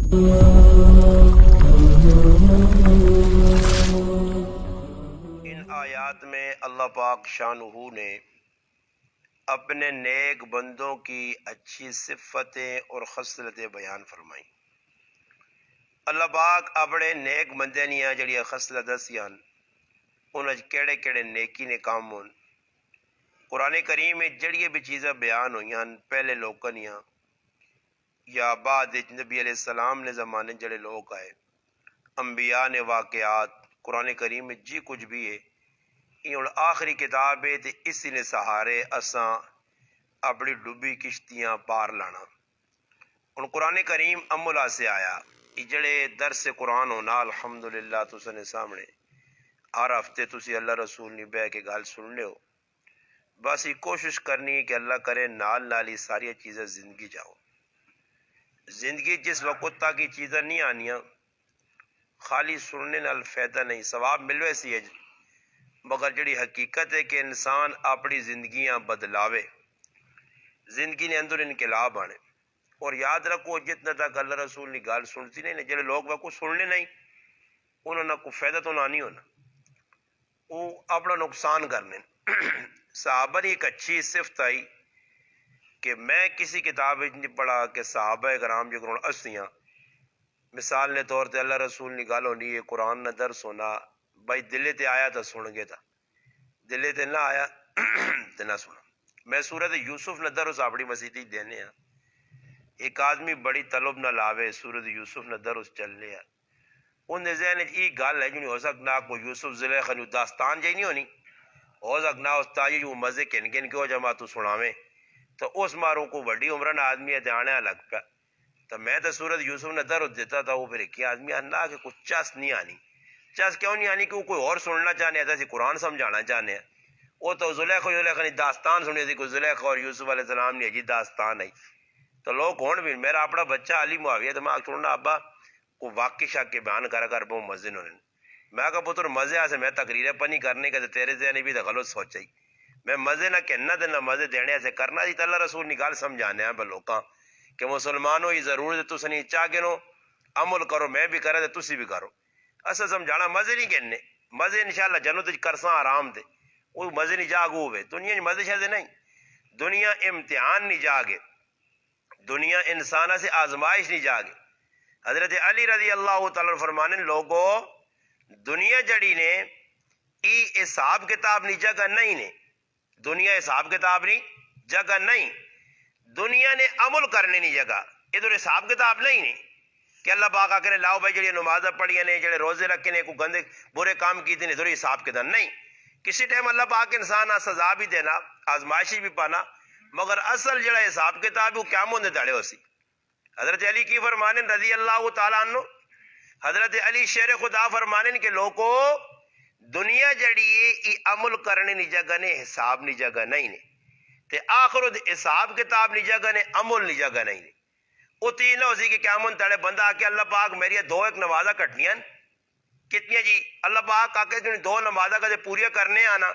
ان آیات میں اللہ پاک شانہ نے اپنے نیک بندوں کی اچھی صفتیں اور خصلتیں بیان فرمائیں۔ اللہ پاک اپنے نیک بندے نیاں جڑیاں خصلت دسیاں انہاں کیڑے کیڑے نیکی نے کام ہون۔ قرآن کریم میں جڑیاں بھی چیزیں بیان ہوئیاں پہلے لوگاں نیاں یا بعد نبی علیہ السلام نے زمانے جڑے لوگ آئے، انبیاء نے واقعات، قرآن کریم میں جی کچھ بھی ہے یہ آخری کتاب ہے تے اسی نے سہارے اساں اپنی ڈوبی کشتیاں پار لانا۔ ان قرآن کریم املا سے آیا یہ جڑے درس قرآن ہونا الحمدللہ تسنے سامنے ہر ہفتے تسی اللہ رسول نے بہ کے گل سن لے ہو، بس یہ کوشش کرنی ہے کہ اللہ کرے نال نال ہی ساری چیزیں زندگی جاؤ۔ زندگی جس وقت تک یہ چیزیں نہیں آنیاں خالی سننے نال فائدہ نہیں، ثواب ملوے سی ہے مگر جڑی حقیقت ہے کہ انسان اپنی زندگیاں بدلاوے، زندگی نے اندر انقلاب آنے۔ اور یاد رکھو جتنا تک اللہ رسول نے گال سنتی نہیں جڑے لوگ کو سننے نہیں انہوں نے کوئی فائدہ تو نہیں ہونا، وہ اپنا نقصان کرنے۔ صحابہ نے ایک اچھی صفت آئی کہ میں کسی کتاب نہیں پڑھا کہ صحابہ کرام جو کرون اسیاں مثال نے طور تے اللہ رسول نے گل ہونی ہے قرآن نہ درس ہونا بھائی دلے تے آیا تو سن گے تا دلے تے نہ آیا تو نہ سنا۔ میں سورت یوسف نہ درس اپنی مسیحی دینے ہاں، ایک آدمی بڑی طلب نہ لاوے سورت یوسف نہ درس چل لیا ان ذہن یہ گل ہے جو نہیں ہو سکنا کو یوسف زلیخا نو داستان جی نہیں ہونی ہو سکنا استاد جو مزے کن کن کیوں جمع تو سناویں تو اس ماروں کو وڈی عمرن آدمی ہے آنے لگ پیا تو میں تو سورت یوسف نے درد دیتا تھا وہ پھر ایک آدمی آنا کہ کچھ چس نہیں آنی۔ چس کیوں نہیں آنی کہ وہ کوئی اور سننا چاہنے تھا قرآن سمجھانا چاہنے ہیں، وہ تو زلیخا نے داستان سنی تھی کوئی زلیخا اور یوسف علیہ السلام نے جی داستان آئی تو لوگ کون بھی میرا اپنا بچہ علی معاویہ تو میں سننا ابا کو واقع شاک کے بیان کر بہت مزے نے میں کہا پتر مزے سے میں تقریر پنی کرنے کا تیرے ذہن بھی تو غلط سوچا ہی میں مزے نہ کہنا تے نہ مزے دینے سے کرنا جی اللہ رسول نے گل سمجھانے ہیں لوکاں کہ مسلمانوں یہ ضرور ہے تس نہیں چاہ کے نو عمل کرو میں بھی کرے تو تسی بھی کرو اصل سمجھانا مزے نہیں کہنے مزے انشاءاللہ جنت کرساں آرام دے وہ مزے نہیں جاگو ہوئے دنیا مزے شہدے نہیں دنیا امتحان نہیں جاگے دنیا انسانہ سے آزمائش نہیں جاگے۔ حضرت علی رضی اللہ تعالیٰ فرمانے لوگوں دنیا جڑی نے ای حساب کتاب نہیں جگہ نہیں نے دنیا حساب کتاب نہیں جگہ نہیں دنیا نے عمل کرنے نہیں جگہ ادھر حساب کتاب نہیں نے کہ اللہ پاک آ کے لاؤ بھائی جڑی نمازیں پڑھیاں نے جڑے روزے رکھے نے کوئی گندے برے کام کیتے نے ادھر حساب کتاب نہیں۔ کسی ٹائم اللہ پاک انسان سزا بھی دینا آزمائشی بھی پانا مگر اصل جڑا حساب کتاب وہ قیامت دے دہاڑے ہوسی۔ حضرت علی کی فرمانے رضی اللہ تعالیٰ عنہ حضرت علی شیر خدا فرمانے کہ لوگوں دنیا جڑی ہے عمل کرنے نہیں جگہ نے حساب نہیں جگہ نہیں نے تے آخر حساب کتاب نہیں جگہ نے عمل نہیں جگہ نہیں نے وہ تین ہو سی کہ قیامت تڑے بندہ آ کے اللہ پاک میری دو ایک نمازہ کٹنیاں کتنی جی اللہ پاک آ کے دو نمازہ کدے پوریا کرنے آنا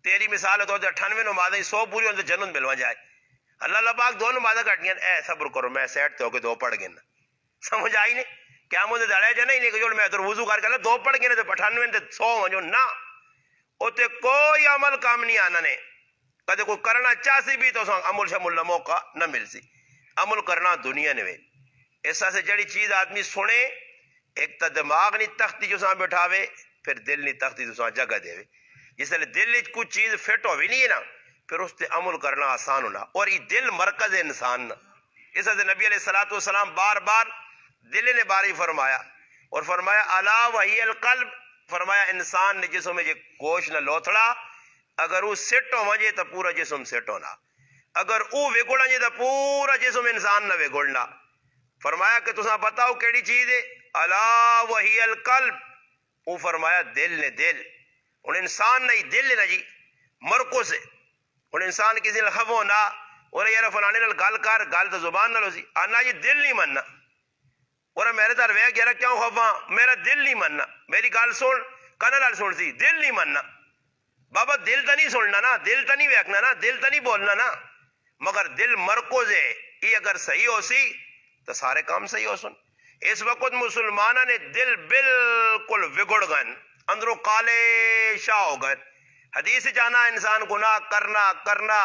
تیری مثال ہے تو 98 نمازیں 100 پوری ہونے جنت ملوا جائے اللہ پاک دو نمازیں کٹنیاں اے صبر کرو میں سیٹ تے ہو کے دو پڑھ گئے نا سمجھ آئی نہیں کیا مجھے دڑے جا نہیں کہ جو میں ادھر وضو کر کے دو پڑھ گئے تے 98 تے 100 ہو جو نہ اوتے کوئی عمل کام نہیں آنا نے کدے کوئی کرنا چاہسی بھی تو عمل شمل نہ موقع نہ مل سی عمل کرنا دنیا نے ایسا سے جڑی چیز آدمی سنے ایک تا دماغ نہیں تختی جو ساں بٹھاوے پھر دل نہیں تختی جو ساں جگہ دے جس لئے دل کچھ چیز فٹ ہو بھی نہیں ہے نا پھر اس تے عمل کرنا آسان ہونا اور یہ دل مرکز انسان نا اس سے نبی علیہ السلام بار بار دل نے باری فرمایا اور فرمایا الا وہی القلب فرمایا انسان نے جسم میں گوشت نہ لوتھڑا اگر وہ سٹ ہو وجے تو پورا جسم سٹ ہونا اگر وہ وگڑا جے تو پورا جسم انسان نہ وگڑنا فرمایا کہ تساں بتاؤ کیڑی چیز ہے الا وہی القلب وہ فرمایا دل نے دل اور انسان نہیں دل نہ جی مرکو سے اور انسان کسی لفظ ہونا اور یار فلانے نال گل کر گل تو زبان نال ہوسی آنا جی دل نہیں مننا اور میرے تر وے گیا کیوں خفا میرا دل نہیں مننا میری گل سن کن نال سن سی دل نہیں مننا بابا دل تو نہیں سننا نا دل تو نہیں ویکھنا نا دل تو نہیں بولنا نا مگر دل مرکوز ہے یہ اگر صحیح ہو سی تو سارے کام صحیح ہو سن اس وقت مسلمانوں نے دل بالکل وگڑ گئے، اندروں کالے شاہ ہو گئے۔ حدیث جانا انسان گناہ کرنا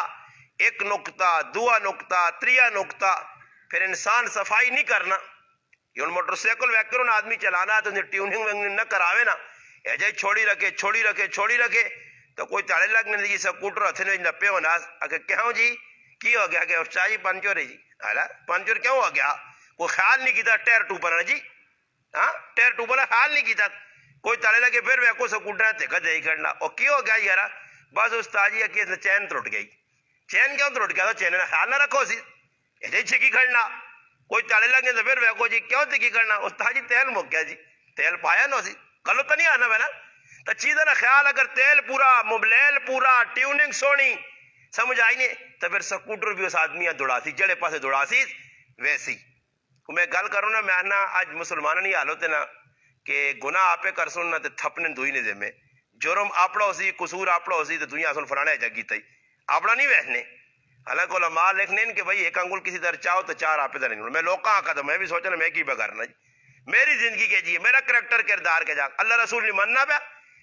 ایک نقطہ، دوا نقطہ، تریا نقطہ، پھر انسان صفائی نہیں کرنا۔ یہ موٹر سائیکل ویکرون آدمی چلانا ہے تو ٹیوننگ ویوننگ نہ کراوے نا، ایجے چھوڑی رکھے تو کوئی تاڑے لگ نہیں جی سکوٹر ہتھے میں نپے ہونا کہ کیوں جی کی ہو گیا کہ شاہ جی پنچر ہے جی، پنچر کیوں ہو گیا؟ کوئی خیال نہیں کیتا ٹائر ٹوپنا جی، ہاں ٹائر ٹوپنا خیال نہیں کیتا، کوئی تاڑے لگے پھر ویکو سکوٹر تھے دے کھڑنا اور کی ہو گیا یارا؟ بس استاد جی کہ چین ترٹ گئی۔ چین کیوں ترٹ گیا؟ تو چین نے خیال نہ رکھو سی ایسے چھکی کھڑنا، کوئی تاڑے لگے تو پھر ویکو جی کیوں تھی کرنا؟ استاد جی تیل مک گیا جی، تیل پایا نہ سی، کلو تو نہیں آنا میں نا تو چیزیں نا خیال، اگر تیل پورا، موبائل پورا، ٹیوننگ سونی، سمجھ آئی نہیں تو پھر سکوٹر بھی اس آدمی دوڑا سی جڑے پاسے دوڑا سی ویسی۔ میں گل کروں نا، میں نا آج مسلمانوں نہیں حال ہوتے نا کہ گناہ آپے کر سن نا تے تھپنے دوئی نے ذمے، جرم اپنا ہو سی، قصور اپنا ہو سی تو دنیا سن فلانا ہے جگی تئی اپنا نہیں ویسنے۔ حالانکہ علماء لکھنے کہ بھائی ایک انگل کسی در چاہو تو چار آپ در نہیں۔ میں لوکاں آکا تھا، میں بھی سوچا نا میں کی بگرنا جی، میری زندگی کے جی، میرا کریکٹر کردار کے جا اللہ رسول نہیں مننا پیا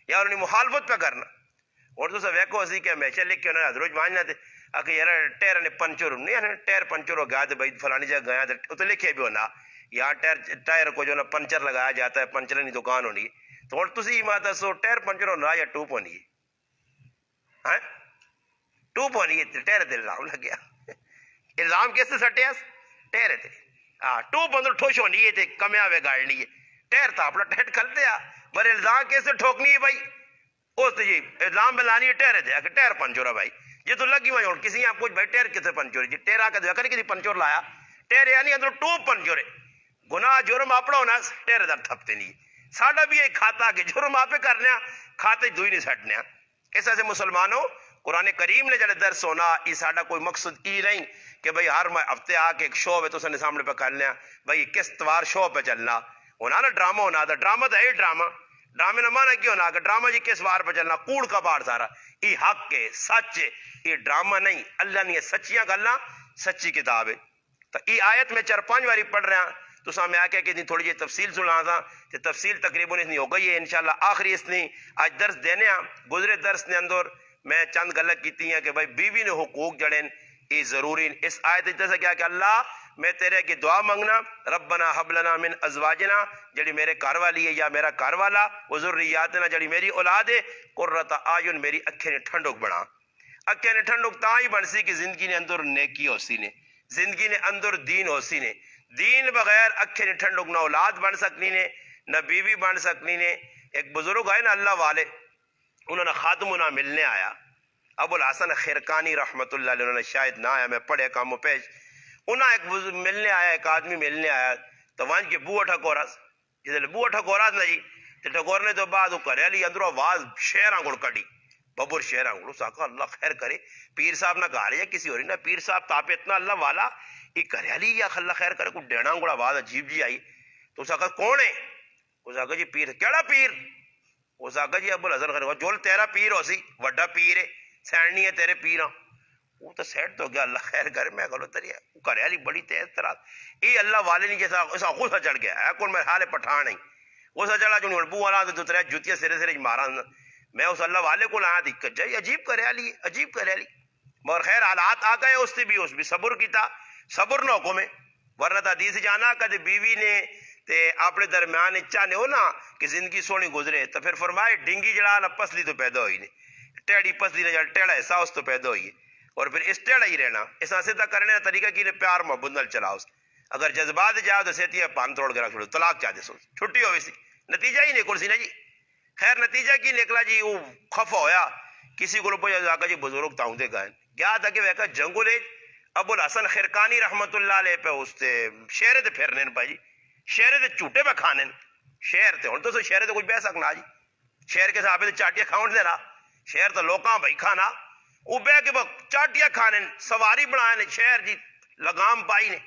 یا انہیں مخالفت پہ کرنا۔ اور تو سب ویکو اسی کہ ہمیشہ لکھ کے انہوں نے حضروج ماننا تھے کہ یار ٹیر نے پنچر نہیں، ٹیر پنچر ہو گیا تو بھائی فلانی جگہ گیا تو لکھے بھی ہونا یہاں ٹائر کو جو نا پنچر لگایا جاتا ہے، پنچر نہیں دکان ہونی ہے۔ تو اور تسی ماں دسو ٹائر پنچر ہونا یا ٹوپ ہونی ہے؟ ٹوپ ہونی ہے، ٹائر دل الزام لگ گیا۔ الزام کس سے سٹیا؟ ٹائر تے ٹوپ اندر ٹھوش ہونی ہے تے کمیا وے گاڑنی ہے، ٹائر تھا اپنا ٹائر کھلتے آ پر الزام کیسے ٹھوکنی ہے بھائی؟ اس جی الزام ملانی ہے ٹائر دے کہ ٹائر پنچر ہے بھائی، یہ تو لگی ہوئی ہوں کسی آپ کچھ بھائی ٹائر کسے پنچر ہے جی، ٹائر آ کے دیکھا کسی پنچر لایا، ٹائر یعنی اندر ٹوپ پنچر ہے۔ گناہ جرم اپنا ہونا، ٹائر در تھپتے نہیں۔ ساڈا بھی ایک کھاتا کہ جرم آپ کرنے کھاتے دوئی نہیں سٹنے۔ اس ایسے مسلمانوں قرآن کریم نے جڑے درس ہونا یہ ساڈا کوئی مقصد یہ نہیں کہ بھئی ہر ہفتے آ کے ایک شو ہے تو سنے سامنے پہ کر لیا بھئی کس توار شو پہ چلنا ہونا نا، ڈرامہ ہونا تھا، ڈرامہ تو ہے ڈرامہ، ڈرامے نہ مانا کیوں ہونا کہ ڈرامہ جی کس وار پہ چلنا، کوڑ کا بار سارا یہ حق ہے، سچ ہے، یہ ڈرامہ نہیں، اللہ نے یہ سچیاں گلاں سچی کتاب ہے۔ تو یہ آیت میں 4-5 باری پڑھ رہا تو سامنے آ کے تھوڑی جی تفصیل سنا تھا کہ تفصیل تقریباً اتنی ہو گئی ہے انشاءاللہ آخری اس نے آج درس دینے گزرے درس نے اندر میں چند غلط کیتی ہیں کہ بھائی بیوی نے حقوق جڑیں یہ ضروری۔ اس آیت جیسا کیا کہ اللہ میں تیرے کی دعا منگنا ربنا حب لنا من ازواجنا جڑی میرے گھر والی ہے یا میرا گھر والا، وذریاتنا جڑی میری اولاد ہے، قرۃ اعین میری اکھیں نے ٹھنڈک بنا۔ اکھیں نے ٹھنڈک تاں ہی بن سی کہ زندگی نے اندر نیکی ہو سی نے، زندگی نے اندر دین ہو سی نے، دین بغیر اکھیں نے ٹھنڈک نہ اولاد بن سکنی نے نہ بیوی بن سکنی نے۔ ایک بزرگ آئے نا اللہ والے، انہوں نے خاتم نہ ملنے آیا، ابو الحسن خرقانی رحمت اللہ علیہ، انہوں نے شاید نہ آیا، میں پڑھے کاموں پیش، انہاں ایک ملنے آیا، ایک آدمی ملنے آیا تو وہاں کے بوہ ٹھکوراس جس بوہ ٹھکوراس نا جی تو ٹھکورنے تو بعد وہ کرے علی اندروں آواز شیراں گڑ کڑی ببر شیراں گڑ، ساکھا اللہ خیر کرے پیر صاحب نہ کہا رہے یا کسی اور نہ پیر صاحب تاپے اتنا اللہ والا یہ کرے علی یا اللہ خیر کرے کوئی ڈیڑاں گڑ آواز عجیب جی آئی تو ساکھا کون ہے؟ اس آکھا جی پیر، کیڑا پیر؟ اس آکھا جی ابو الحسن خیر جول تیرا پیر ہو سی وڈا پیر ہے سینڈنی ہے تیرے پیراں، وہ تو سیٹ تو گیا اللہ خیر کرے، میں کہلو تری وہ کرے علی بڑی تیز طرح یہ اللہ والے نہیں جیسا ایسا غصہ چڑھ گیا ہے کون میرے حال پٹھان نہیں غصہ چڑھا جو نہیں بو والا تو تیرے جوتیاں سرے سرے مارا میں اس اللہ والے کو لایا دقت جائی عجیب کرے علی عجیب کرے علی مگر خیر حالات آ گئے اس سے بھی صبر کیتا، صبر نہ حکم ہے ورنہ تا حدیث جانا کدے بیوی نے تے اپنے درمیان چاہنے ہو نا کہ زندگی سونی گزرے تو پھر فرمائے ڈنگی جڑا نا پسلی تو پیدا ہوئی نہیں، ٹیڑی پسلی نے جڑا ٹیڑا حصہ اس تو پیدا ہوئی ہے اور پھر اس ٹیڑا ہی رہنا اس سیدھا کرنے کا طریقہ کی پیار محبت نال چلاؤ، اگر جذبات جاؤ تو سیتی ہے پان توڑ کے رکھ لو طلاق چاہ دے سو چھٹی ہوئی سی، نتیجہ ہی نکل سی نا جی۔ خیر نتیجہ کی نکلا جی وہ خفا ہویا کسی کو لوگ آقا جی بزرگ تاؤں دے گئے گیا تھا کہ ویکا جنگو لے ابو الحسن خرقانی رحمت اللہ علیہ پہ اس تے شہرے تے پھرنے بھائی شہرے تے چوٹے پہ کھانے شہر تے ہوں تو شہرے تے کچھ بہ سکنا جی شہر کے صحابے تے چاٹیاں کھاؤں دینا شہر تے لوکاں بھائی کھانا وہ بہ کے چاٹیاں کھانے سواری بنائے شہر جی لگام پائی نے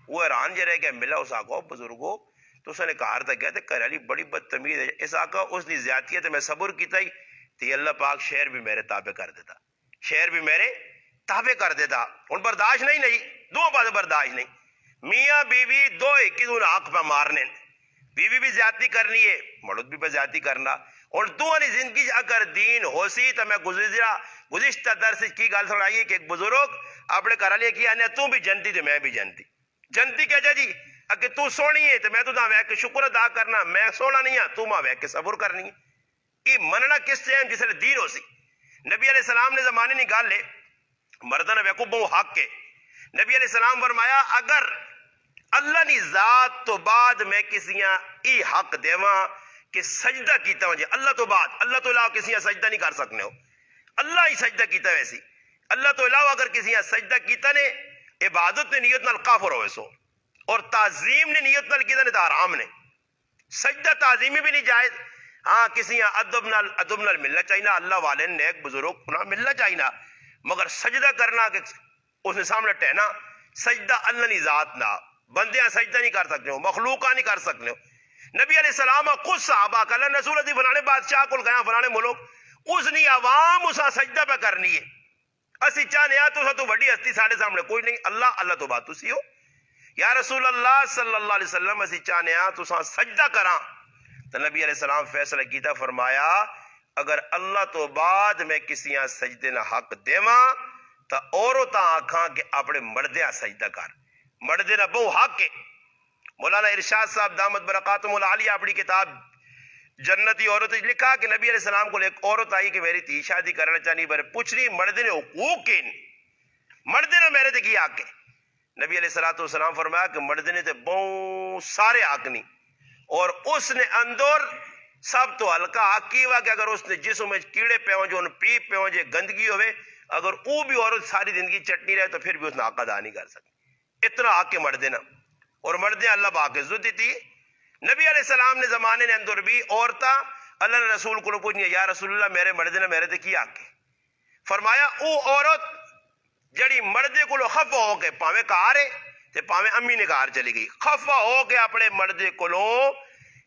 وہ حیران جے رہ گیا ملا اس آقا بزرگو تو اس نے کہا تھا کہتے کرے علی بڑی بدتمیز ہے اس آقا اس نے زیادتی ہے تو میں صبر کیتا ہی تو اللہ پاک شہر بھی میرے تابع کر دیتا شہر بھی میرے تابع کر دیتا ہوں برداشت نہیں نہیں دو بات برداشت نہیں میاں بیوی دو ایک ہی حق پہ مارنے، بیوی بھی زیادتی کرنی ہے، مرد بھی پہ زیادتی کرنا. اور تو والی زندگی اگر دین ہو سی تو میں گزشتہ درس کی گل سنائی کہ ایک بزرگ اپنے گھر والے کی آنے تو بھی جنتی تو میں بھی جنتی. جنتی کہہ جا جی اگر تو سونی ہے تو میں تو وے کے شکر ادا کرنا، میں سونا نہیں ہاں تو ماں وے کے صبر کرنی ہے. یہ مننا کس سے جس نے دین ہو سی. نبی علیہ السلام نے زمانے نہیں گل ہے مردہ نے ویکو بہو حق ہے. نبی علیہ السلام فرمایا اگر اللہ کی ذات تو بعد میں کسیاں ای حق دیواں کہ سجدہ کیتا ہو جائے اللہ تو بعد، اللہ تو علاوہ کسیاں سجدہ نہیں کر سکنے ہو، اللہ ہی سجدہ کیتا ویسی، اللہ تو علاوہ اگر کسیاں سجدہ کیتا نے عبادت نے نیت نال کافر ہوئے سو، اور تعظیم نے نیت نال کیتا نے تو حرام نے. سجدہ تعظیمی بھی نہیں جائز. ہاں کسیاں ادب نال ملنا چاہیے، اللہ والے نیک بزرگ نہ ملنا چاہیے، مگر سجدہ کرنا کہ اس نے سامنے ٹہنا، سجدہ اللہ کی ذات نہ بندیاں سجدہ نہیں کر سکتے ہو، مخلوقہ نہیں کر سکتے ہو. نبی علیہ السلام خود صحابہ کہ اللہ رسول دی فلانے بادشاہ کو گیا فلانے ملک، اس نے عوام اسا سجدہ پہ کرنی ہے. اسی چاہنے تو تو بڑی ہستی ساڑھے سامنے کوئی نہیں، اللہ اللہ تو بات تسی ہو. یا رسول اللہ صلی اللہ علیہ وسلم اسی چاہنے تو سجدہ کراں. تو نبی علیہ السلام فیصلہ کیتا فرمایا اگر اللہ تو بعد میں کسیاں سجدے نہ حق دیواں تو عورتاں آکھاں کہ اپنے مردیاں سجدہ کر، مردے نہ بہو حق ہے. مولانا ارشاد صاحب دامت برکاتہم العالیہ اپنی کتاب جنتی عورت لکھا کہ نبی علیہ السلام کو ایک عورت آئی کہ میری تھی شادی کرنا چاہنی پر پوچھ رہی مردے نے حقوق کے مردے نے میرے تے کی حق ہے. نبی علیہ السلام فرمایا کہ مردے نے تے بہت سارے حق نہیں، اور اس نے اندر سب تو ہلکا حق کی ہوا کہ اگر اس نے جسم میں کیڑے پہ ہوں جو ان پیپ پہ ہوں جو گندگی ہوئے اگر وہ بھی عورت ساری زندگی چٹنی رہے تو پھر بھی اس نے حق ادا نہیں کر سکتی. اتنا حق کے مردے نا، اور مردیں اللہ پاک عزت دیتی. نبی علیہ السلام نے زمانے نے اندر بھی عورتاں اللہ نے رسول کو پوچھنی یا رسول اللہ میرے مردے نے میرے تے کی حق ہے. فرمایا او عورت جڑی مردے کو خفا ہو کے پاویں کار ہے تے پاویں امی نے کار چلی گئی، خفا ہو کے اپنے مردے کو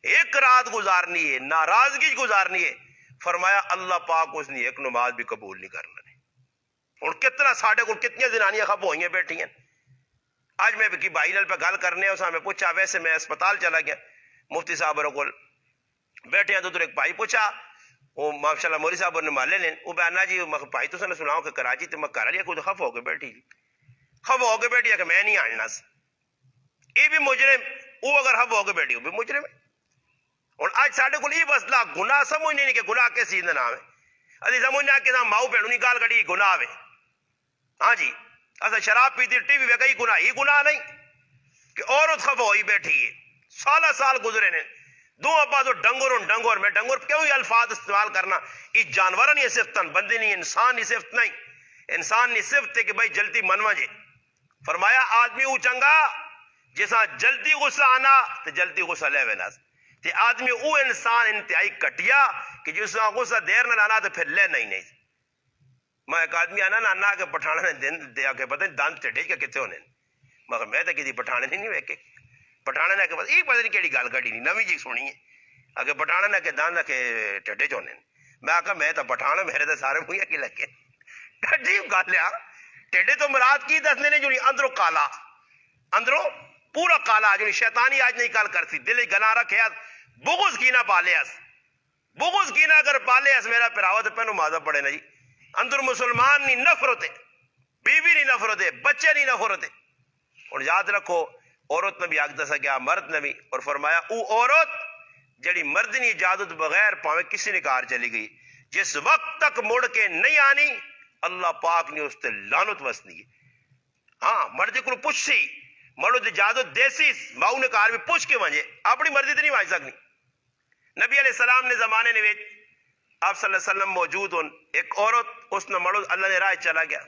ایک رات گزارنی ہے، ناراضگی گزارنی ہے. فرمایا اللہ پاک اس نے ایک نماز بھی قبول نہیں کرنا. اور کتنا ساڑھے کو کتنی زنانیاں خفا ہوئی بیٹھی ہیں. آج میں کی بھائی نال پہ گل کرنے اس میں پوچھا، ویسے میں اسپتال چلا گیا مفتی صاحب کو بیٹھے ہیں تو ایک بھائی پوچھا وہ ماشاءاللہ موری صاحب نے مالے نے وہ بیانا جی بھائی تو نے سناؤ کہ کراچی تو میں کر لیا کوئی خف ہو کے بیٹھی خف ہو کے بیٹھی ہے کہ میں نہیں آنا یہ بھی مجرم، وہ اگر خف ہو کے بیٹھی وہ بھی مجرم ہے. اور آج ساڑھے کو یہ مسئلہ گناہ سمجھنے نہیں کہ گناہ کے سیدھ نام ہے ابھی سمجھنا کہ ماؤ پہنوں نہیں گال کڑی گناہ ہے. ہاں جی اصل شراب پیتی ٹی وی پہ گئی گناہ ہی گناہ نہیں کہ عورت خفا ہوئی بیٹھی ہے. سال گزرے نے دو ابا تو ڈنگر میں ڈنگر کیوں ہی الفاظ استعمال کرنا، یہ جانور نہیں صفت بندے نہیں انسان نہیں صفت نہیں، انسان نہیں صفت ہے کہ بھائی جلدی منوا جے. فرمایا آدمی وہ چنگا جیسا جلدی غصہ آنا تو جلدی غصہ لے وینا تے آدمی وہ انسان انتہائی کٹیا کہ جس کا غصہ دیر نہ لانا تو پھر لے نہیں. میں ایک آدمی آنا نانا کہ پٹھانا نے دن دیا کہ پتہ دانت ٹھڈے کے کتے ہونے مگر میں تو کسی پٹھانے نہیں ویکے پٹھانے نے کہ بس یہ پتہ نہیں کیڑی گل کڑی نہیں نویں جی سنی ہے اگر پٹھانے نے کہ دانت کے ٹھڈے چ ہونے میں آخا میں تو پٹھانا میرے تو سارے منہ کی لگے عجیب گل ہے. ٹھڈے تو مراد کی دسنے نے جو اندروں کالا اندروں پورا کالا جو شیطانی آج نہیں کال کرتی دل گنا رکھے بغض کی نہ پالے بغض کی نہ اگر پالے میرا پراوا تو پہنو ماذا پڑے نا جی اندر مسلمان نہیں نفرت ہے، بیوی نہیں نفرت ہے، بچے نہیں نفرت ہے. اور یاد رکھو عورت نے بھی آگ دسا گیا مرد نے بھی، اور فرمایا او عورت جڑی مرد نے اجازت بغیر پاویں کسی نے کار چلی گئی جس وقت تک مڑ کے نہیں آنی اللہ پاک نے اس تے لعنت وسنی ہے. ہاں مرد کو پوچھ سی مرد اجازت دیسی ماؤ نے کار بھی پوچھ کے ونجے اپنی مرضی تو نہیں واج سکنی. نبی علیہ السلام نے زمانے نے آپ صلی اللہ علیہ وسلم موجود ہوں ایک عورت اس نے مرد اللہ نے راہ چلا گیا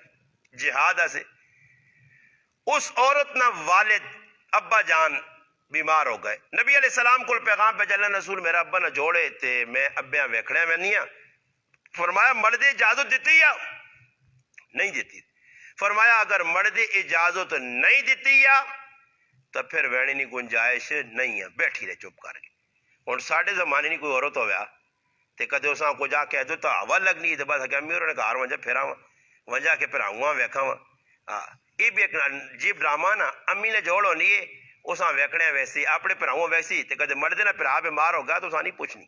جہاد سے. اس عورت نہ والد ابا جان بیمار ہو گئے. نبی علیہ السلام کو پیغام پہ چلنا رسول میرا ابا نہ جوڑے تھے میں ابیاں ویکھڑے میں نہیں ہاں. فرمایا مرد اجازت دیتی یا نہیں دیتی؟ فرمایا اگر مرد اجازت نہیں دیتی یا تو پھر وینے نہیں گنجائش نہیں ہے بیٹھی رہے چپ کر کے. اور ساڑھے زمانے نہیں کوئی عورت ہویا تے کدے اساں کو جا کہہ دو تو ہوا لگنی تے بس کہ امی اور نے گھر ونجا پھراواں ونجا کے پھراواں ویکھاواں. ہاں یہ بھی ایک عجیب ڈرامہ نا. امی نے جوڑ ہونی ہے اساں ویکھنے ویسی اپنے بھراؤں ویسی تے کدے مرد نا بھرا بیمار ہو گیا تو اساں نہیں پوچھنی.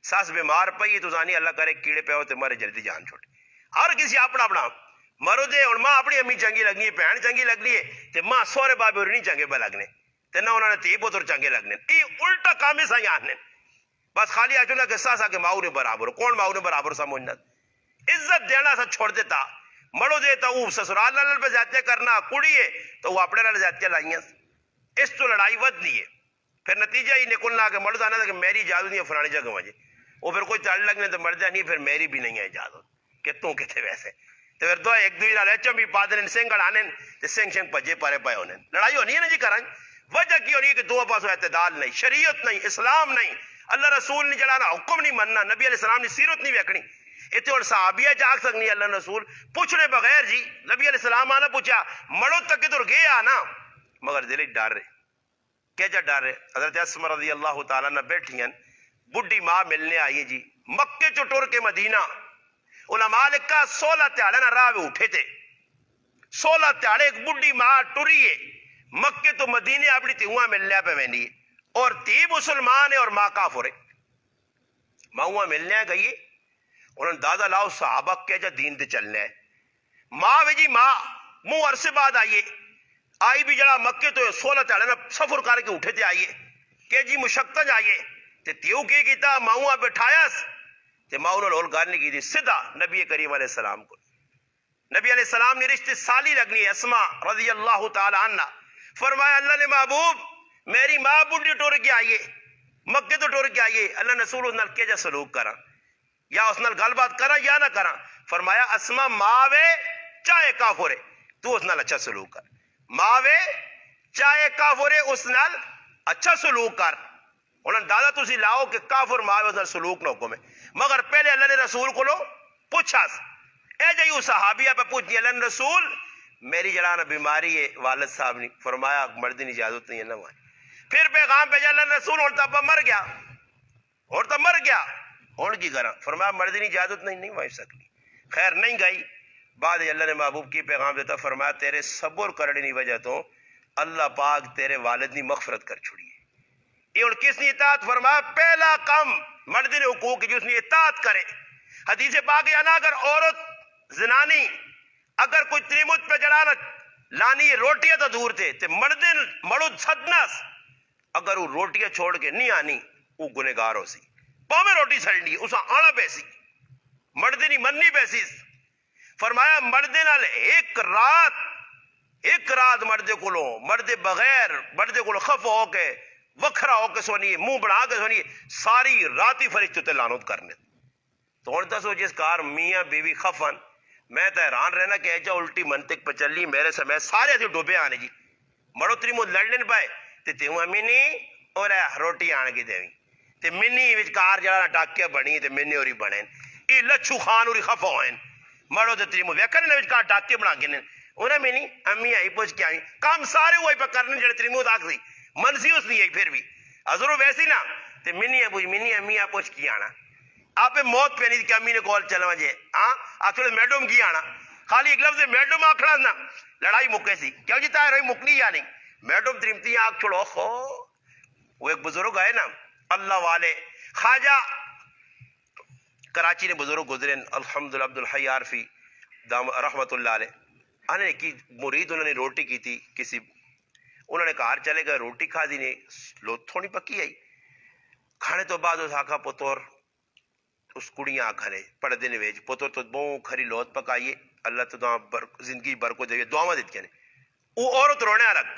ساس بیمار پئی تو اساں نہیں اللہ کرے کیڑے پے ہو تے مرے جلدی جان چھوڑے. ہر کسی اپنا اپنا مرو دے. ہن ماں اپنی امی چنگی لگنی ہے, بہن چنگی لگنی ہے تے ماں سوہرے بابے نہیں چنگے پہ لگنے تے نہ انہوں نے تی پتر چنگے لگنے. یہ الٹا کام سا آنے بس خالی آچو نا کہ ساسا کے ماؤ نے برابر. کون ماؤ نے برابر سمجھنا؟ عزت دینا سا چھوڑ دیتا. مڑو دیتا وہ سسرال نال پہ زیادتیاں کرنا, کڑی ہے تو وہ اپنے نال زیادتیاں لائیاں. اس تو لڑائی ودنی ہے. پھر نتیجہ ہی نکلنا کہ مڑو آنا تھا کہ میری اجازت نہیں ہے فلانی جگہ وجہ. وہ پھر کوئی چڑھ لگنے تو مرد نہیں, پھر میری بھی نہیں ہے اجازت کہ تو کتنے ویسے. تو پھر دو ایک دوسرے نال چمی پا دین سنگ اڑانے تے سنگ سنگ پجے پارے پائے ہونے. لڑائی ہونی ہے نا جی کرن. وجہ کی ہونی ہے کہ دو پاسوں اعتدال نہیں, شریعت نہیں, اسلام نہیں, اللہ رسول نے جڑانا حکم نہیں مننا, نبی علیہ السلام نے سیرت نہیں ویکھنی. اتنے اور صحابیہ جاگ سکنی اللہ رسول پوچھنے بغیر جی. نبی علیہ السلام آنا پوچھا مڑو تک ادھر گئے آنا مگر دل ڈر رہے. کیا جا ڈر رہے؟ حضرت اسمہ رضی اللہ تعالیٰ نے بیٹھی ہیں, بڈھی ماں ملنے آئی جی مکے چو ٹر کے مدینہ. علماء لکھا 16 تیاڑے نہ راہ اٹھے تھے. 16 تیاڑے ایک بڈھی ماں ٹری ہے مکے تو مدینے اپنی تیواں ملنے پہ وینی ہے, اور تی مسلمان ہے اور ماں کافر ہے. ماں ملنے گئی ہے, انہوں نے دادا لاؤ صحابہ کیا جا دین دے چلنے ہے. ماں وی جی ماں منہ عرصے بعد آئیے آئی بھی جڑا مکے تو 16 تیاڑے نہ سفر کر کے اٹھے تھے آئیے کہ جی مشقت آئیے تے تیو کی کیتا ماں بٹھایا تے ماں نے لول گال نہیں کی تھی سیدھا نبی کریم علیہ السلام کو. نبی علیہ السلام نے رشتے سالی لگنی ہے اسماء رضی اللہ تعالی عنہ. فرمایا اللہ نے محبوب میری ماں بڈھی ٹر کے آئیے مکے تو ٹر کے آئیے, اللہ رسول اس نال کیا جا سلوک کرا یا اس نال گل بات کرا یا نہ کرا. فرمایا اسماء ماں وے چاہے کافر ہے تو اس نال اچھا سلوک کر. ماں وے چاہے کافر ہے اس نال اچھا سلوک کر. انہوں نے دادا تسی لاؤ کہ کافر ماں وے اس نال سلوک نہ حکم ہے. مگر پہلے اللہ نے رسول کو لو پوچھا اے جائیو صحابیہ پہ پوچھنی اللہ نے رسول میری جڑانا بیماری ہے والد صاحب نے. فرمایا مردی کی اجازت نہیں ہے نہ وہاں. پھر پیغام بھیجا اللہ نے رسول اور تب مر گیا اور تب مر گیا ہوں کی کرا. فرمایا مردی کی اجازت نہیں وائی سکتی. خیر نہیں گئی. بعد اللہ نے محبوب کی پیغام دیتا فرمایا تیرے صبر کرنے کی وجہ تو اللہ پاک تیرے والد کی مغفرت کر چھوڑی ہے. یہ اور کس نے اطاعت؟ فرمایا پہلا کام مرد نے حقوق کی جو اس نے اطاعت کرے. حدیث پاک یا نہ اگر عورت زنانی اگر کوئی تریمت پہ جڑانا لانی روٹیاں تو دور تھے تے مرد مرد صدناس اگر وہ روٹیاں چھوڑ کے نہیں آنی وہ گنہگار ہو سی. پاویں روٹی سڑنی اسا آنا پیسی مرد نہیں مننی پیسی. فرمایا مرد نال ایک رات مرد کو مرد بغیر مرد کو خفا ہو کے وکھرا ہو کے سونی منہ بڑھا کے سونی ساری راتی فرشتے تے لعنت کرنے. تو ہوں دسو جس کار میاں بیوی خفن میں تو حیران رہنا کہ ایجا الٹی منطق پہ چلی میرے سمے سارے ایسے ڈوبے آنے جی مڑو تری مو لڑنے پائے تے تیوں منی اور روٹی آن کے دیویں تے منی وچ کار جڑا ڈاکیا بنی تے منی اوری بنے یہ لچھو خان اوری خفا ہوئے مڑو تے تری مو ویکھنے وچ کار ڈاکے بنا کے انہیں منی امی آئی پوچھ کے آئی کام سارے وہی پہ کرنے جڑے تری مو تاک سی منسی اس نہیں آئی پھر بھی حضرو ویسی نا تے منی ہے پوچھ منی امی آ پوچھ کی آنا آپ موت پہ نہیں کہ امی نے کال چلا جے ہاں آخر میڈم کی آنا خالی ایک لفظ میڈم آکھڑا نا لڑائی مکے سی کیوں جی تاہر ہوئی مکنی یا نہیں میڈم تریمتی آنکھ چھوڑو خو. وہ ایک بزرگ آئے نا اللہ والے خواجہ کراچی نے بزرگ گزرے الحمدللہ عبدالحی عارفی دام رحمت اللہ علیہ. آنے کی مرید انہوں نے روٹی کی تھی کسی انہوں نے کہا چلے گئے روٹی کھا دی نہیں لو تھوڑی پکی آئی کھانے تو بعد اس آکھا پتور اس کڑیاں آکھنے پڑھ دینے ویج پتر تو بہت کھری لوت پکائیے اللہ تو زندگی برکو دے دعا دیتی ہیں. وہ عورت رونے الگ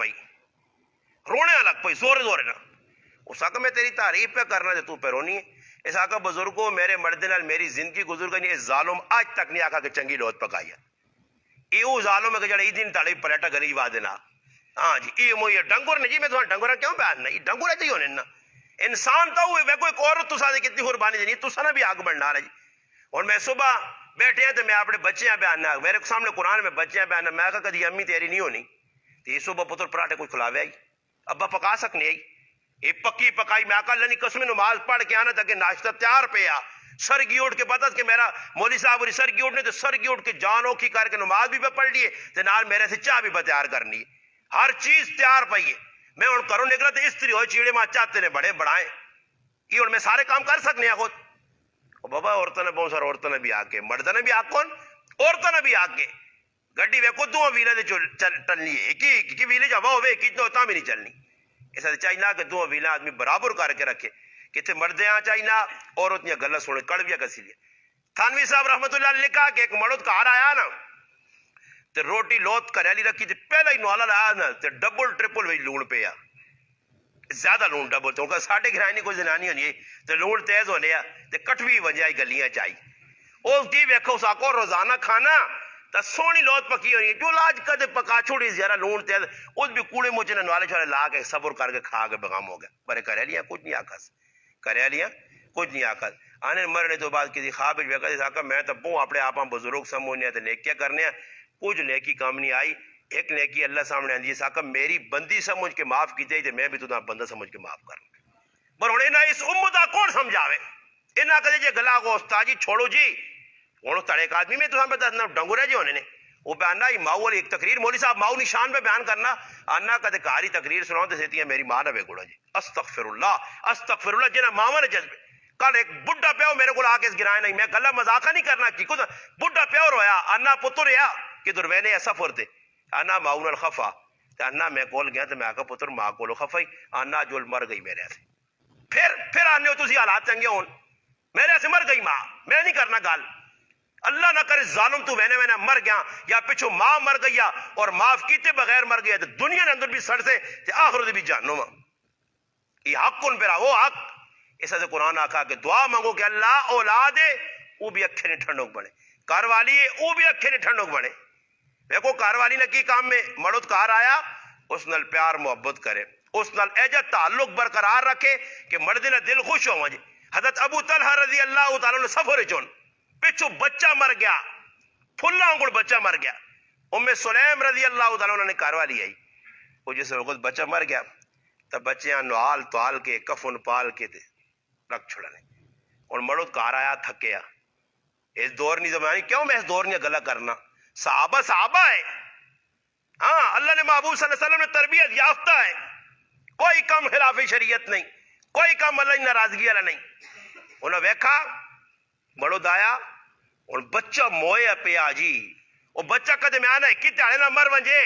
پئی زور نا. اس آکھا میں تیری تعریف پہ کرنا جو تو پہ رونی ہے. اس آکھا بزرگوں میرے مرد نال میری زندگی گزر گئی. اس ظالم آج تک نہیں آکھا کہ چنگی لوت پکائی ہے. یہ ظالم ہے کہ جڑا دن تاڑی پلیٹا گلی وا دینا ہاں جی یہ مو یہ ڈنگر نہیں جی میں تمہیں ڈنگورا کیوں بیان نہیں ڈنگورا چاہیے ہونے نا انسان تو ہوئے کوئی ایک عورت تو ساتھ کتنی قربانی دینی تو سنا بھی آگ بڑھنا رہا جی. اور میں صبح بیٹھے ہیں تو میں اپنے بچے بیاننا میرے سامنے قرآن میں بچے بیاننا میں کہا کدی امی تیری نہیں ہونی تو یہ صبح پتر پراٹھے کوئی کھلاوے آئی ابا پکا سکنے آئی یہ پکی پکائی میں کہا اللہ نے قسم نماز پڑھ کے آنا تاکہ ناشتہ تیار پہ آ سر کی اٹھ کے پتا کہ میرا مولوی صاحب اور سر کی اٹھنے تو سر کی اٹھ کے جان اوکھی کر کے نماز بھی پڑھ لیے تے نال میرے سے چاہ بھی تیار کرنی ہے، ہر چیز تیار پئی ہے. میں ہوں کروں نکلا تو استری ہوئے چیڑے ماں چاہتے نے بڑے بڑھائیں یہ ہوں میں سارے کام کر سکنے ہیں خود. بابا عورتوں نے بہت سارے عورتوں نے بھی آ کے مردوں نے بھی آ کون عورتوں نے بھی آ کے گڈی ویکو دو ویلے دے چلنی ہے ایک ویلے جب ہوئے ایک تو بھی نہیں چلنی. ایسا چاہیے کہ دو ویلا آدمی برابر کر کے رکھے کہ مردے آ چاہیے عورت نے گلا سنے کڑویا کسی لیے. تھانوی صاحب رحمت اللہ علیہ لکھا کہ ایک مرد گھر آیا نا تے روٹی لوت کریلی رکھی تے پہلا ہی نوالا لایا نا تے ڈبل ٹرپل وہی لون پیا زیادہ لون ڈبل تو ساڈے گھر نہیں کوئی زنانی ہونی تے لون تیز ہونے تے کٹوی وجائی گلیاں چائی اس کی ویکھو ساکو روزانہ کھانا تا سونی لوت پکی ہونی جو لاج کدے پکا چھوڑی زیادہ لون تیز اس بھی کوڑے موچے نے نوالے چھوڑے لا کے صبر کر کے کھا کے بغام ہو گیا. برے کریلیاں کچھ نہیں آکھس کریلیاں کچھ نہیں آکھس آنے مرنے تو بعد کسی خواب ویکھا ساکا میں تو بہت اپنے آپ بزرگ سمجھنے تے نیکیاں کرنے کچھ نیکی کام نہیں آئی. ایک نیکی اللہ سامنے آندی ہے ساکا میری بندی سمجھ کے معاف کی جائے میں بھی تو بندہ سمجھ کے معاف کروں پر ہوں اس امت کون سمجھاوے انہاں کدے جے گلا کو استاد جی چھوڑو جی ہوں تڑے ایک آدمی میں تو دسنا ڈنگورے جی ہونے نے وہ بیان ہی ماؤ والی ایک تقریر مولوی صاحب ماؤ نشان پہ بیان کرنا آنا کدے کاری تقریر سناؤ تو سیتی ہے میری ماں نہ بے گوڑا جی استغفر اللہ جنہ ماں نے جذبے. کل ایک بڈھا پیو میرے کو آ کے گرائے نہیں میں گلا مذاقہ نہیں کرنا کی کچھ بڈھا پیو رویا آنا پتر رہا کہ درمینے سفر تے آنا ماؤ نال خفا تے آنا میں کول گیا تے میں آکا پتر ماں کولو خفائی آنا جول مر گئی میرے سے پھر آنے ہو تسی حالات چنگے ہون میرے سے مر گئی ماں میں نہیں کرنا گال اللہ نہ کرے ظالم تو میں مر گیا یا پچھو ماں مر گئی اور معاف کیتے بغیر مر گیا تو دنیا نے اندر بھی سڑ سے تے آخر دے بھی جہنم یہ حق کن پیرا وہ حق ایسا سے قرآن آکھا کہ دعا مانگو کہ اللہ اولاد ہے وہ بھی اکھے نے ٹھنڈک بنے کار والی ہے وہ بھی اکھے نے ٹھنڈک بنے. دیکھو کار والی نے کی کام میں مرد کار آیا اس نال پیار محبت کرے اس نال ایجا تعلق برقرار رکھے کہ مرد نے دل خوش ہو جائے. حضرت ابو طلحہ رضی اللہ تعالیٰ نے سفر چون پچھو بچہ مر گیا پھلا انگڑ بچہ مر گیا. ام سلیم رضی اللہ تعالیٰ نے کار والی آئی وہ جس وقت بچہ مر گیا تب بچے نوال توال کے کفن پال کے تھے رکھ چھڑنے اور مرد کار آیا تھکیا اس دور نہیں زمانی کیوں میں اس دور نہیں گلا کرنا صحابہ ہے ہاں اللہ نے محبوب صلی اللہ علیہ وسلم نے تربیت یافتہ ہے کوئی کم خلاف شریعت نہیں کوئی کم اللہ ناراضگی والا نہیں. انہوں نے ویکھا مرد آیا اور بچہ مویا پیا جی وہ بچہ کدے میں آنا ہے کی تیارے نہ مر ونجے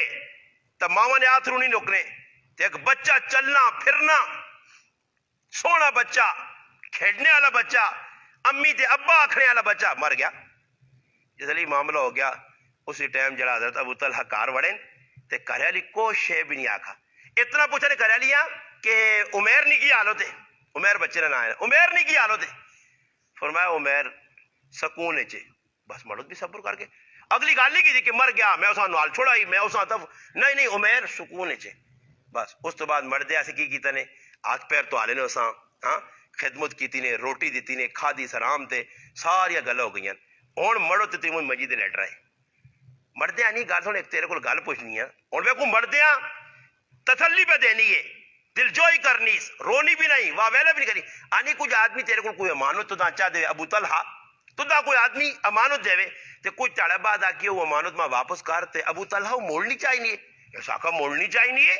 تب ماما نے آتھرو نہیں روکنے ایک بچہ چلنا پھرنا سونا بچہ کھیڑنے والا بچہ امی تے ابا آکھنے والا بچہ مر گیا. جس لیے معاملہ ہو گیا اسی ٹائم جڑا حضرت ابو طلحہ کار وڑیں تے کریالی کو شے بھی نہیں آکھا اتنا پوچھا نے کریالیا کہ عمیر نہیں کی حالت ہے عمیر بچے نے نہ آئے عمیر نہیں کی حالت ہے فرمایا عمیر سکون چے بس مرد بھی صبر کر کے اگلی گال نہیں کی تھی کہ مر گیا میں اساں نوال چھوڑائی میں اساں تب نہیں عمیر سکون چے بس. اس تو بعد مردے ایسے کی کیتا نے ہاتھ پیر تو آلے نے اساں ہاں خدمت کیتی نے روٹی دیتی نے کھادی سلام تے ساریا گلا ہو گئیاں ہوں مرو تے تیمون مجید لیٹ رہے مردیاں نہیں گل سن ایک تیرے کو گل پوچھنی ہے ہوں ویکو مردیاں تسلی پہ دینی ہے دل جوئی کرنی رونی بھی نہیں واہ ویلا بھی نہیں کرنی آنی کچھ آدمی تیرے کو کوئی امانت تو چاہ دے ابو طلحہ تو کوئی آدمی امانت دے تے کچھ تڑے بعد آ کے وہ امانت میں واپس کر تے ابو طلحہ موڑنی چاہیے ایسا کا موڑنی چاہیے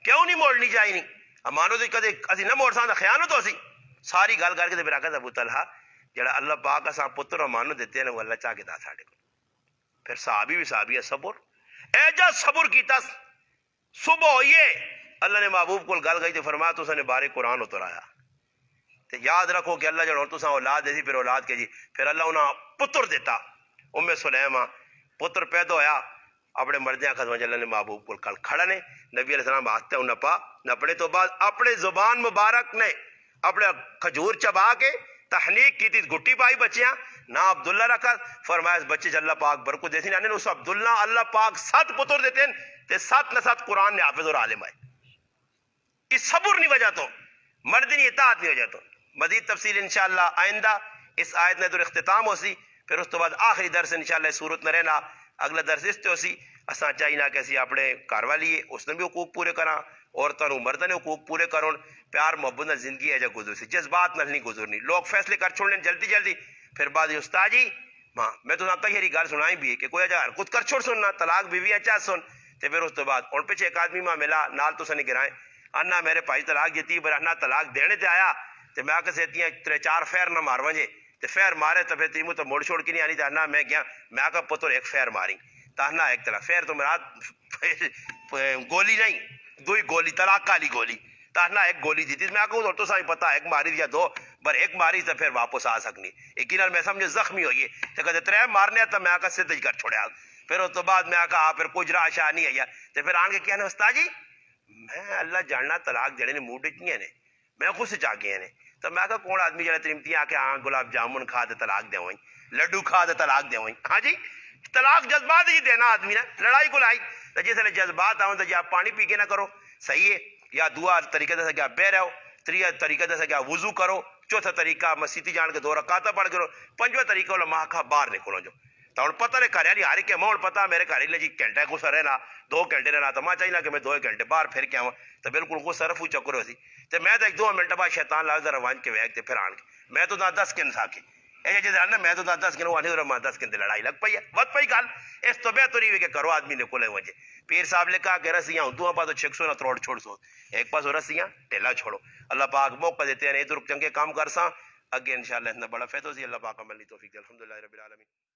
کیوں نہیں موڑنی چاہیے امانت کدے اسی نہ موڑ سکتا خیانت ہو سی ساری گل کر کے پھر آخر ابو طلحہ جڑا اللہ پاک اساں پتر امانت دیتے ہیں وہ اللہ چاہ کے دا ساڈے کو. پھر صحابی بھی صحابی ہے صبر ایجا صبر کیتا صبح ہوئیے اللہ نے محبوب کو گل گئی تو فرمایا تو نے بارے قرآن اترایا تے یاد رکھو کہ اللہ جڑا تو اولاد دے سی پھر اولاد کے جی پھر اللہ انہاں پتر دیتا ام سلیمہ پتر پیدا ہویا اپنے مردیاں خدمہ اللہ نے محبوب کو کل کھڑا نے نبی علیہ السلام آستے انہاں پا نپڑے تو بعد اپنے زبان مبارک نے اپنے کھجور چبا کے تحنیق کی تھی گھٹی پائی بچیاں نا عبداللہ رکھا فرمایا اس بچے اللہ پاک برکت دیتی نے اس عبداللہ اللہ پاک 7 پتر دیتے ہیں تے 7 نہ 7 قرآن نے حافظ اور عالم آئے اس صبر نہیں وجہ تو مردنی اطاعت نہیں وجہ تو مزید تفصیل انشاءاللہ آئندہ اس آیت نے تو اختتام ہو سی پھر اس تو بعد آخری درس انشاءاللہ صورت نہ رہنا اگلا درس اس تے ہو سی اساں چاہیے نہ کہ اسی اپنے کاروالی اس نے بھی حقوق پورے کرا عورتوں مردوں نے حقوق پورے کرن پیار محبت نہ زندگی ہے گزر سی، جذبات نہ نہیں گزرنی، لوگ فیصلے کر چھوڑنے جلدی جلدی، پھر بعد استاد جی ہاں میں تو کئی ہری گل سنائی بھی ہے کہ کوئی اجا خود کر چھوڑ سننا طلاق بیوی اچھا سن تے پھر اس تو بعد ہوں پیچھے ایک آدمی ماں ملا نال تو سنی گرائیں انا میرے بھائی طلاق دیتی پر انا طلاق دینے تے آیا تے میں آکے سیتیاں 3-4 فیر نہ مار ونجے تے فیر مارے تو پھر تیمو تو موڑ چھوڑ کی نہیں آنی تے انا میں گیا میں آکا پتر ایک فیر ماری تاہنا ایک طرح فیر تو مراد گولی نہیں دوئی گولی طلاق کالی گولی تاہنا ایک گولی دیتی میں آکا تو سائیں پتا ایک ماری دیا دو پر ایک ماری تو پھر واپس آ سکنی یقیناً میں سمجھے زخمی ہوئی تو کہتے 3 مارنے تو میں آکا سدھ کر چھوڑیا پھر اس تو بعد میں آکا پھر کچھ راہ شاہ نہیں آیا تو پھر آن کے کیا نا استاد جی میں اللہ جاننا طلاق دینے نے موڈ نہیں ہے میں خود سے چاہ گیا نے تو میں آکا کون آدمی جڑے ترمتی آ کے ہاں گلاب جامن کھا دے طلاق دے ہوئیں لڈو کھا دے طلاق دے ہوئیں ہاں جی طلاق جذبات ہی دینا آدمی نے لڑائی کو لائی تو جس نے جذبات آؤں تو جی آپ پانی پی کے نہ کرو صحیح ہے یا دعا طریقے سے کیا بے رہو تریہ طریقے سے کیا وضو کرو چوتھا طریقہ مسیتی جان کے 2 رکعتاں پڑھ کرو پنجواں طریقہ علماء کا باہر نکلو جو تو ہوں پتہ نہیں گھر ہاری کے ماحول پتا میرے گھر جی گھنٹہ غصہ رہنا 2 گھنٹے رہنا تو میں چاہیے کہ میں 2 گھنٹے باہر پھر کے آؤں تو بالکل غصہ رفو چکر ہو سی تو میں تو 1-2 منٹ بعد شیطان لا ذرا وانج کے ویگ تے پھر آن کے میں تو 10 کن ساکی ایسے جیسے آنا میں تو 10 کن وانے اور 10 کن لڑائی لگ پئی ہے وقت پئی گل اس تو بہتر ہی کہ کرو آدمی نے کولے وجے پیر صاحب نے کہا کہ رسیاں دو پاس 600 نہ تروڑ چھوڑ سو ایک پاس رسیاں ٹیلا چھوڑو اللہ پاک موقع دیتے ہیں ادھر چنگے کام کر سا اگے انشاءاللہ اتنا بڑا فیض ہو سی اللہ پاک عملی توفیق دے الحمدللہ رب العالمین